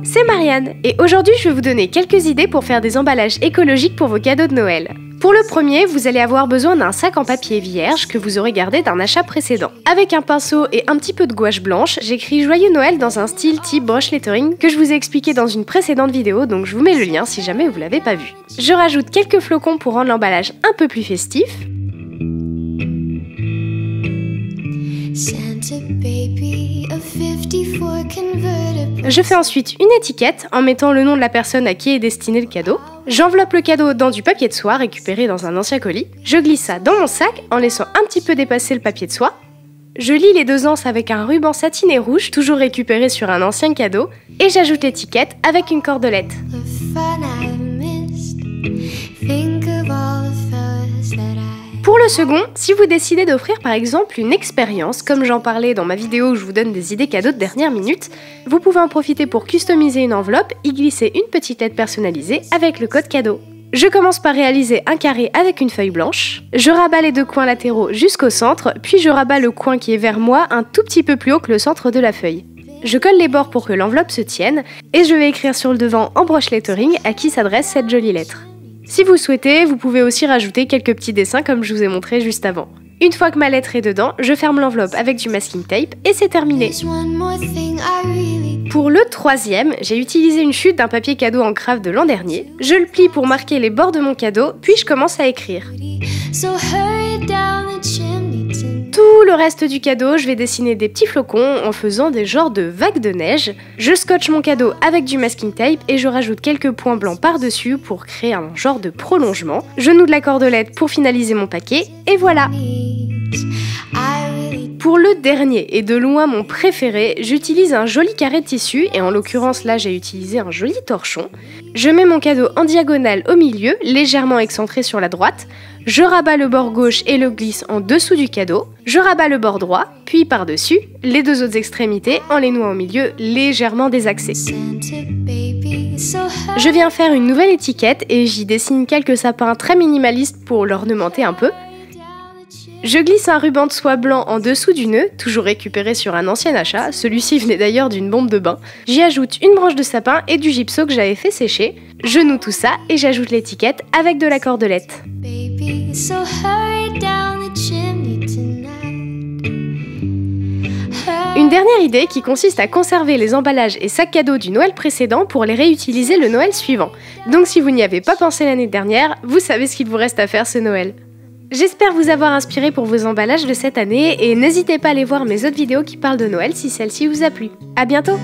c'est Marianne et aujourd'hui je vais vous donner quelques idées pour faire des emballages écologiques pour vos cadeaux de Noël. Pour le premier, vous allez avoir besoin d'un sac en papier vierge que vous aurez gardé d'un achat précédent. Avec un pinceau et un petit peu de gouache blanche, j'écris Joyeux Noël dans un style type brush lettering que je vous ai expliqué dans une précédente vidéo, donc je vous mets le lien si jamais vous l'avez pas vu. Je rajoute quelques flocons pour rendre l'emballage un peu plus festif. Je fais ensuite une étiquette en mettant le nom de la personne à qui est destiné le cadeau. J'enveloppe le cadeau dans du papier de soie récupéré dans un ancien colis. Je glisse ça dans mon sac en laissant un petit peu dépasser le papier de soie. Je lie les deux anses avec un ruban satiné rouge, toujours récupéré sur un ancien cadeau. Et j'ajoute l'étiquette avec une cordelette. Pour le second, si vous décidez d'offrir par exemple une expérience, comme j'en parlais dans ma vidéo où je vous donne des idées cadeaux de dernière minute, vous pouvez en profiter pour customiser une enveloppe, y glisser une petite lettre personnalisée avec le code cadeau. Je commence par réaliser un carré avec une feuille blanche, je rabats les deux coins latéraux jusqu'au centre, puis je rabats le coin qui est vers moi un tout petit peu plus haut que le centre de la feuille. Je colle les bords pour que l'enveloppe se tienne, et je vais écrire sur le devant en brush lettering à qui s'adresse cette jolie lettre. Si vous souhaitez, vous pouvez aussi rajouter quelques petits dessins comme je vous ai montré juste avant. Une fois que ma lettre est dedans, je ferme l'enveloppe avec du masking tape et c'est terminé. Pour le troisième, j'ai utilisé une chute d'un papier cadeau en craft de l'an dernier. Je le plie pour marquer les bords de mon cadeau, puis je commence à écrire. Tout le reste du cadeau, je vais dessiner des petits flocons en faisant des genres de vagues de neige. Je scotche mon cadeau avec du masking tape et je rajoute quelques points blancs par-dessus pour créer un genre de prolongement. Je noue de la cordelette pour finaliser mon paquet et voilà! Pour le dernier et de loin mon préféré, j'utilise un joli carré de tissu et en l'occurrence là j'ai utilisé un joli torchon. Je mets mon cadeau en diagonale au milieu, légèrement excentré sur la droite. Je rabats le bord gauche et le glisse en dessous du cadeau. Je rabats le bord droit, puis par-dessus, les deux autres extrémités en les nouant au milieu, légèrement désaxées. Je viens faire une nouvelle étiquette et j'y dessine quelques sapins très minimalistes pour l'ornementer un peu. Je glisse un ruban de soie blanc en dessous du nœud, toujours récupéré sur un ancien achat, celui-ci venait d'ailleurs d'une bombe de bain. J'y ajoute une branche de sapin et du gypso que j'avais fait sécher. Je noue tout ça et j'ajoute l'étiquette avec de la cordelette. Une dernière idée qui consiste à conserver les emballages et sacs cadeaux du Noël précédent pour les réutiliser le Noël suivant. Donc si vous n'y avez pas pensé l'année dernière, vous savez ce qu'il vous reste à faire ce Noël. J'espère vous avoir inspiré pour vos emballages de cette année et n'hésitez pas à aller voir mes autres vidéos qui parlent de Noël si celle-ci vous a plu. À bientôt!